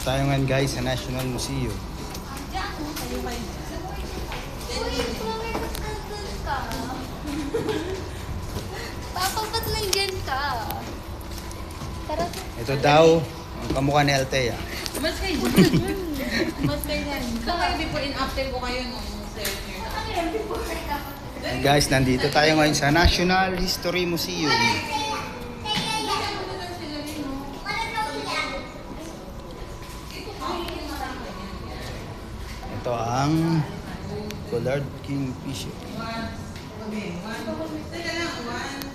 Tayo ngayon guys sa National Museum. Papa, ba't nandiyan ka? Tara. Ito daw ang kamukha ni Althea. Mas kayo. Mas kayo yan. Saka before and after ko kayo nung 7 years. Guys, nandito tayo ngayon sa National History Museum. Ito ang Collard Kingfisher. Teka lang, 1,